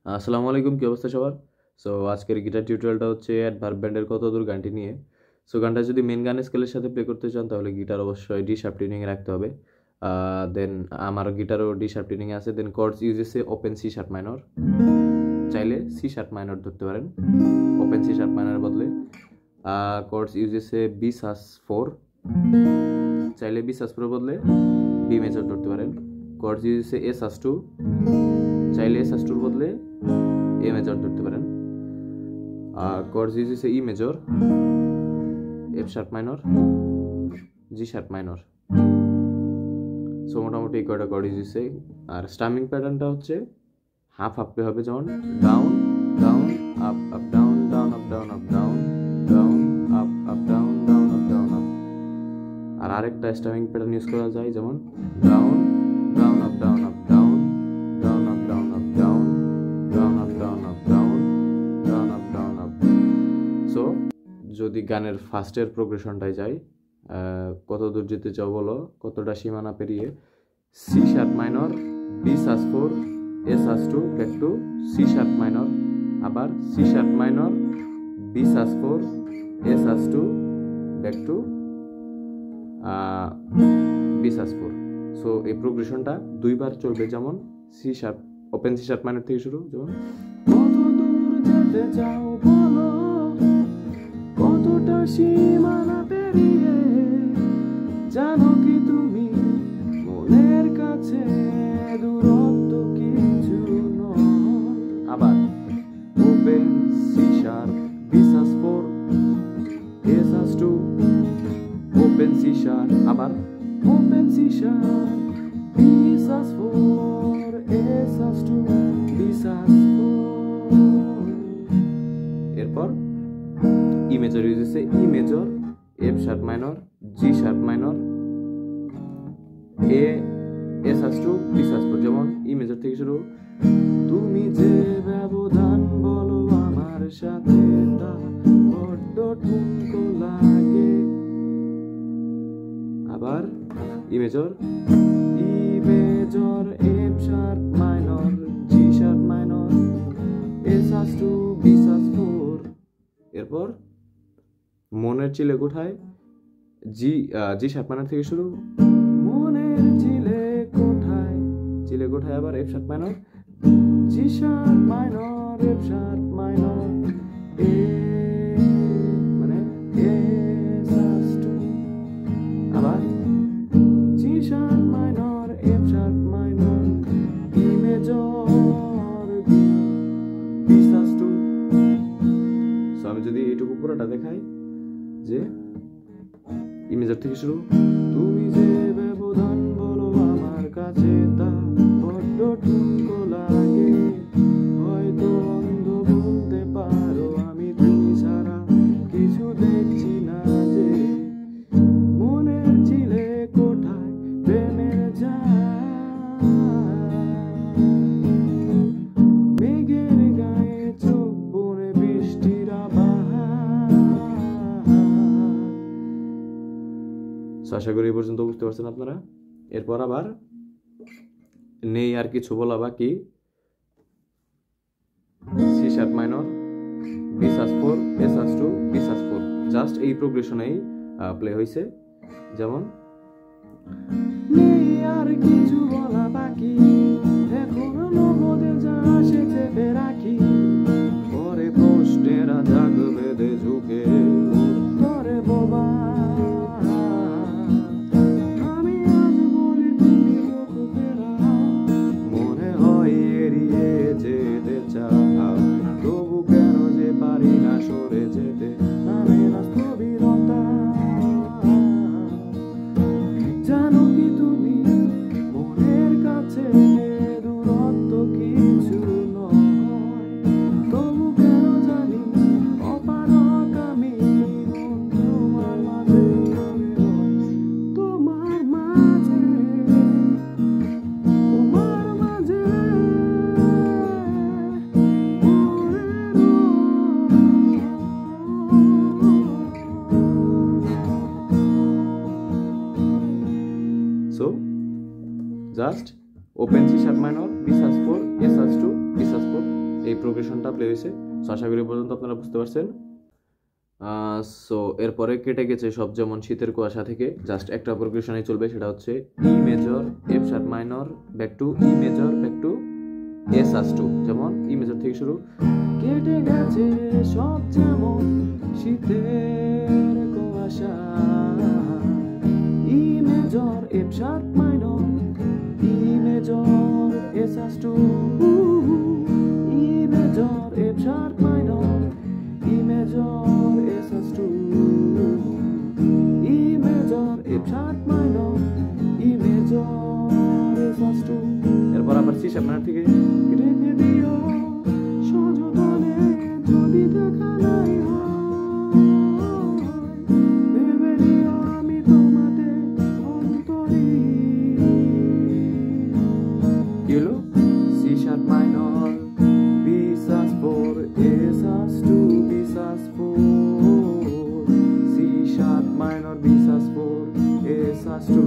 আসসালামু আলাইকুম, কি অবস্থা সবার? সো আজকের গিটার টিউটোরিয়ালটা হচ্ছে অ্যাডভার্ব ব্যান্ডের কত দূর গানটি নিয়ে। সো গানটা যদি মেন গানের স্কেলের সাথে প্লে করতে চান তাহলে গিটার অবশ্যই ডি শার্প টিউনিংয়ে রাখতে হবে। দেন আমার গিটারও ডি শার্প টিউনিংয়ে আছে। Then chords uses open C sharp minor, চাইলে সি শার্প মাইনর ধরতে পারেন ওপেন সি শার্প মাইনরের বদলে। Chords uses B sus four, চাইলে বি সাস ফোরের বদলে বি মেজর ধরতে পারেন। কর্ডস ইউজেসে এ সাস টু, চাইলে এ সাস টুর বদলে এ মেজর ধরতে পারেন। Chords uses E major, F sharp minor, G sharp minor. So মোটামুটি এই কয়টা কর্ড ইউজেসে। আর স্টামিং প্যাটার্নটা হচ্ছে হাফ হাফে হবে, যেমন down down up up down down up down up down down up up down down up down up. আর আরেকটা স্টামিং প্যাটার্ন ইউজ করা যায়, যেমন down down up down up down down up down up down down up down up down down up down up. So যদি গানের ফার্স্টের প্রোগ্রেশনটাই যাই, কত দূর যেতে চাও বলো, কতটা সীমানা পেরিয়ে। C sharp minor, B sus four, A sus two, back to C sharp minor, আবার C sharp minor, B sus four, A sus two, back to B sus four. So এই প্রোগ্রেশনটা দুইবার চলবে, যেমন C sharp open C sharp minor থেকে শুরু, যেমন কত দূর যেতে চাও বলো, কতটা সীমানা পেরিয়ে, জানো কি তুমি মনের কাছে দূরত্ব কিছু নয়। আবার open C sharp, B sus four, A sus two, open C sharp, আবার open C sharp, B sus four, A sus two, B sus four. এরপর E major uses E major, F sharp minor, G sharp minor, A sus two, B sus four. যেমন E major থেকে শুরু, তুমি যে ব্যবধান বলো আমার সাথে তা বড্ড ঠুনকো লাগে। আবার E major, F sharp minor, G sharp minor, A sus two, B sus four. এরপর মনের চিলে কোঠায়, জি শার্প মাইনর থেকে শুরু, মনের চিলে কোঠায়, চিলে কোঠায় আবার F sharp minor, G sharp minor, F sharp minor, A মানে এ সাস টু, আবার G sharp minor, F sharp minor, E major, B sus two. So আমি যদি এইটুকু পুরোটা দেখাই, যে ই মেজর থেকে শুরু, তুমি যে ব্যবধান বলো আমার কাছে তা বড্ড ঠুনকো লাগে, হয়তো অন্ধ বলতে পারো আমি তুমি ছাড়া কিছু দেখছি না যে, মনের চিলে কোঠায় প্রেমের যায়, মেঘের গায়ে চোখ বনে বৃষ্টির আবহাওয়া। আশা করি এই পর্যন্ত বুঝতে পারছেন আপনারা। এরপর আবার নেই আর কিছু বলা বাকি, C sharp minor, B sus four, A sus two, B sus four. Just এই প্রোগ্রেশনেই প্লে হয়েছে। যেমন নেই আর কিছু বলা বাকি, এখনো নগদের যা আসে চেপে রাখি, পরে প্রশ্নেরা জাগ বেঁধে ঝুঁকে উত্তরে বোবা। তবু কেন যে পারি না সরে যেতে, নামে না স্থবিরতা, জানো কি তুমি মনের কাছে দূরত্ব কিছু নয়, তবু কেন জানি অপারক আমি তোমার মাঝে, তোমার মাঝে, তোমার মাঝে। So just open C sharp minor, B sus 4, A sus 2, B sus 4, এই প্রোগ্রেশনটা প্লে হয়েছে। সো আশা করি পর্যন্ত আপনারা বুঝতে পারছেন। সো এরপরে কেটে গেছে সব, যেমন শীতের কুয়াশা থেকে জাস্ট একটা প্রোগ্রেশনে চলবে, সেটা হচ্ছে ই major F sharp minor back to E major back to S us to, যেমন ই মেজর থেকে শুরু। কেটে গেছে সব যেমন শীতের কুয়াশা, ই major F sharp minor E major S us to, E major F sharp minor E major S us to, E major F sharp minor E major S us to. এরপর আবার সি শার্প মাইনর থেকে রেখে দিও সযতনে যদি দেখা নাই ভেবে নিও আমি তোমাতে অন্তরি। কি হলো? C sharp minor B sus four A sus two B sus four, C sharp minor B sus four A sus two.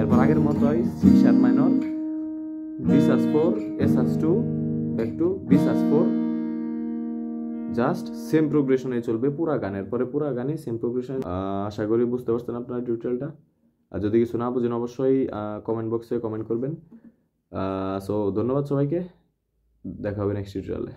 এরপর আগের মতোই C sharp minor B sus four A sus two back to B sus four, just same প্রোগ্রেশনে চলবে পুরা গানের পরে, পুরা গানে সেম প্রোগ্রেশন। আশা করি বুঝতে পারছেন আপনারা টিউটোরিয়ালটা। আর যদি কিছু না বুঝেন অবশ্যই কমেন্ট বক্সে কমেন্ট করবেন। সো ধন্যবাদ সবাইকে, দেখা হবে নেক্সট টিউটোরিয়ালে।